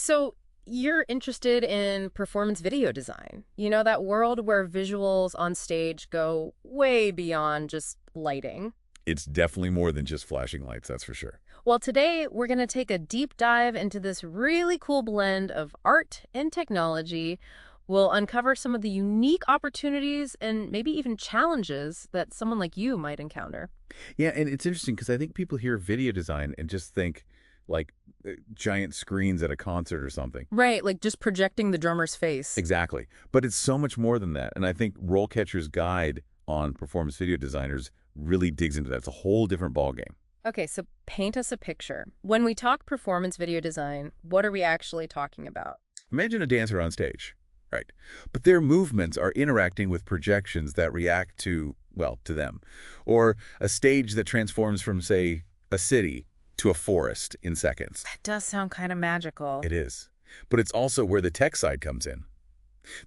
So you're interested in performance video design. You know, that world where visuals on stage go way beyond just lighting. It's definitely more than just flashing lights, that's for sure. Well, today we're going to take a deep dive into this really cool blend of art and technology. We'll uncover some of the unique opportunities and maybe even challenges that someone like you might encounter. Yeah, and it's interesting because I think people hear video design and just think like giant screens at a concert or something. Right, like just projecting the drummer's face. Exactly. But it's so much more than that. And I think RoleCatcher's guide on performance video designers really digs into that. It's a whole different ballgame. Okay, so paint us a picture. When we talk performance video design, what are we actually talking about? Imagine a dancer on stage, right? But their movements are interacting with projections that react to, well, to them. Or a stage that transforms from, say, a city to a forest in seconds. That does sound kind of magical. It is. But it's also where the tech side comes in.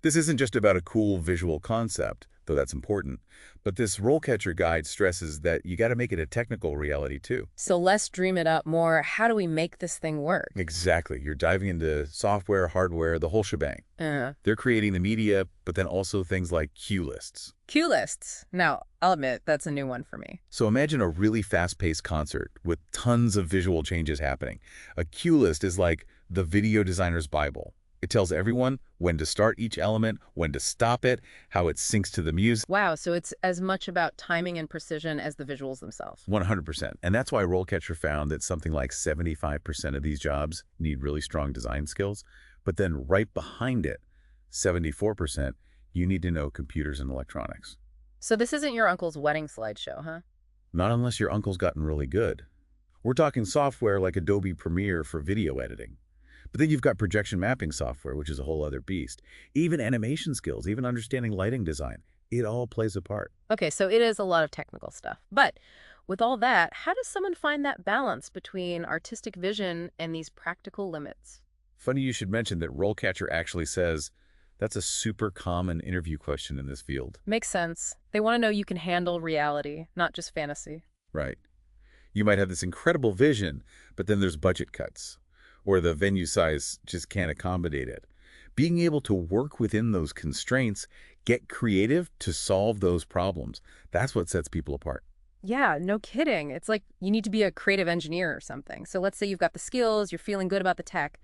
This isn't just about a cool visual concept, though that's important, but this RoleCatcher guide stresses that you got to make it a technical reality too. So let's dream it up more. How do we make this thing work? Exactly. You're diving into software, hardware, the whole shebang. Uh, They're creating the media, but then also things like cue lists. Cue lists. Now, I'll admit, that's a new one for me. So imagine a really fast-paced concert with tons of visual changes happening. A cue list is like the video designer's Bible. It tells everyone when to start each element, when to stop it, how it syncs to the music. Wow, so it's as much about timing and precision as the visuals themselves. 100%. And that's why RoleCatcher found that something like 75% of these jobs need really strong design skills. But then right behind it, 74%, you need to know computers and electronics. So this isn't your uncle's wedding slideshow, huh? Not unless your uncle's gotten really good. We're talking software like Adobe Premiere for video editing. But then you've got projection mapping software, which is a whole other beast. Even animation skills, even understanding lighting design, it all plays a part. Okay, so it is a lot of technical stuff. But with all that, how does someone find that balance between artistic vision and these practical limits? Funny you should mention that RoleCatcher actually says that's a super common interview question in this field. Makes sense. They want to know you can handle reality, not just fantasy. Right. You might have this incredible vision, but then there's budget cuts, or the venue size just can't accommodate it. Being able to work within those constraints, get creative to solve those problems, that's what sets people apart. Yeah, no kidding. It's like you need to be a creative engineer or something. So let's say you've got the skills, you're feeling good about the tech.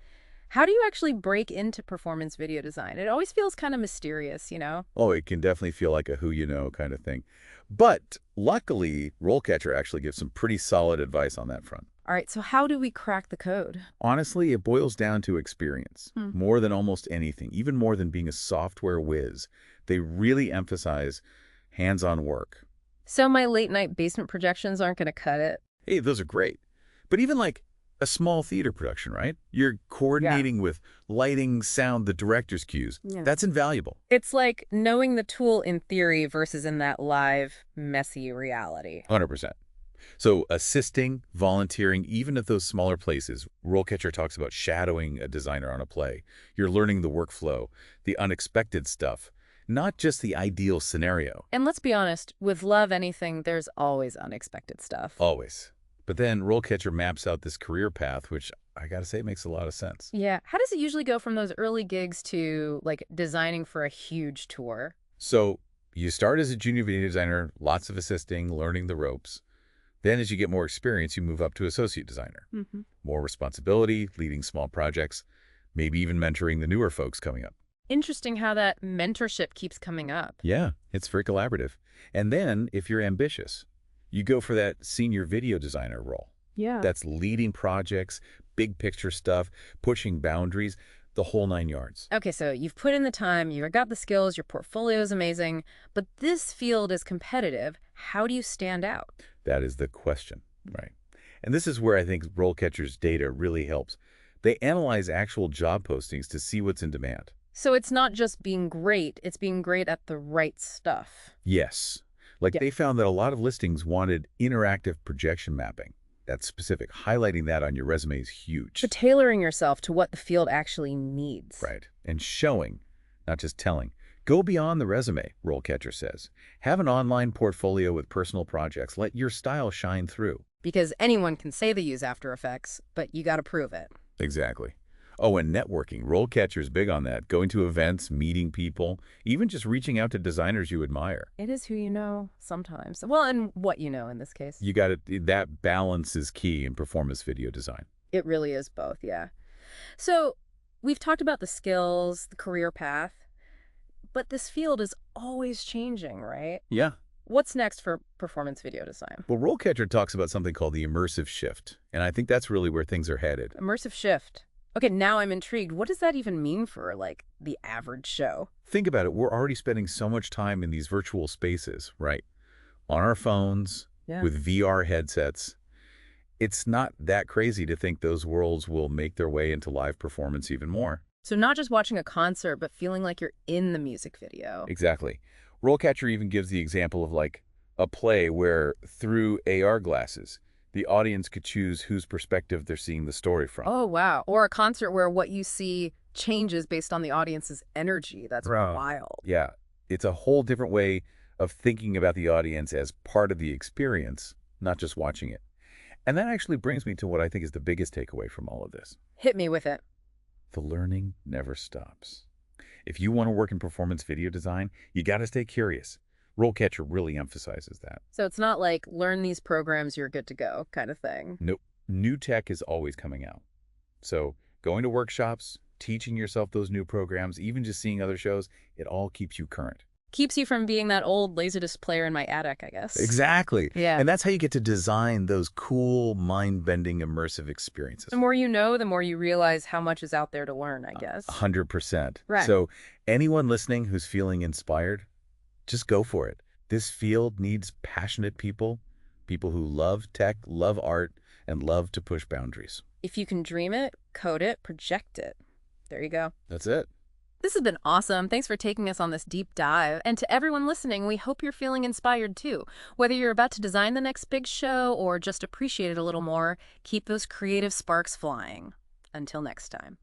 How do you actually break into performance video design? It always feels kind of mysterious, you know? Oh, it can definitely feel like a who you know kind of thing. But luckily, RoleCatcher actually gives some pretty solid advice on that front. All right, so how do we crack the code? Honestly, it boils down to experience, more than almost anything, even more than being a software whiz. They really emphasize hands-on work. So my late night basement projections aren't going to cut it. Hey, those are great. But even like a small theater production, right? You're coordinating with lighting, sound, the director's cues. Yeah. That's invaluable. It's like knowing the tool in theory versus in that live, messy reality. 100%. So assisting, volunteering, even at those smaller places, RoleCatcher talks about shadowing a designer on a play. You're learning the workflow, the unexpected stuff, not just the ideal scenario. And let's be honest, with love anything, there's always unexpected stuff. Always. But then RoleCatcher maps out this career path, which I gotta say makes a lot of sense. Yeah. How does it usually go from those early gigs to, like, designing for a huge tour? So you start as a junior video designer, lots of assisting, learning the ropes. Then as you get more experience, you move up to associate designer. More responsibility, leading small projects, maybe even mentoring the newer folks coming up. Interesting how that mentorship keeps coming up. Yeah, it's very collaborative. And then, if you're ambitious, you go for that senior video designer role. Yeah. That's leading projects, big picture stuff, pushing boundaries, the whole 9 yards. Okay, so you've put in the time, you've got the skills, your portfolio is amazing, but this field is competitive. How do you stand out? That is the question, right? And this is where I think RoleCatcher's data really helps. They analyze actual job postings to see what's in demand. So it's not just being great, it's being great at the right stuff. Yes. Like Yeah. they found that a lot of listings wanted interactive projection mapping. That's specific. Highlighting that on your resume is huge. So tailoring yourself to what the field actually needs. Right. And showing, not just telling. Go beyond the resume, RoleCatcher says. Have an online portfolio with personal projects. Let your style shine through. Because anyone can say they use After Effects, but you got to prove it. Exactly. Oh, and networking. RoleCatcher's big on that. Going to events, meeting people, even just reaching out to designers you admire. It is who you know sometimes. Well, and what you know in this case. You got it. That balance is key in performance video design. It really is both, yeah. So we've talked about the skills, the career path, but this field is always changing, right? Yeah. What's next for performance video design? Well, RoleCatcher talks about something called the immersive shift, and I think that's really where things are headed. Immersive shift. Okay, now I'm intrigued. What does that even mean for, like, the average show? Think about it. We're already spending so much time in these virtual spaces, right? On our phones, Yeah. with VR headsets. It's not that crazy to think those worlds will make their way into live performance even more. So not just watching a concert, but feeling like you're in the music video. Exactly. RoleCatcher even gives the example of like a play where through AR glasses, the audience could choose whose perspective they're seeing the story from. Oh, wow. Or a concert where what you see changes based on the audience's energy. That's Bro. wild. Yeah, it's a whole different way of thinking about the audience as part of the experience, not just watching it. And that actually brings me to what I think is the biggest takeaway from all of this. Hit me with it. The learning never stops. If you want to work in performance video design, you got to stay curious. RoleCatcher really emphasizes that. So it's not like learn these programs, you're good to go kind of thing. Nope. New tech is always coming out. So going to workshops, teaching yourself those new programs, even just seeing other shows, it all keeps you current. Keeps you from being that old Laserdisc player in my attic, I guess. Exactly. Yeah. And that's how you get to design those cool, mind-bending, immersive experiences. The more you know, the more you realize how much is out there to learn, I guess. 100%. Right. So anyone listening who's feeling inspired, just go for it. This field needs passionate people, people who love tech, love art, and love to push boundaries. If you can dream it, code it, project it. There you go. That's it. This has been awesome. Thanks for taking us on this deep dive. And to everyone listening, we hope you're feeling inspired too. Whether you're about to design the next big show or just appreciate it a little more, keep those creative sparks flying. Until next time.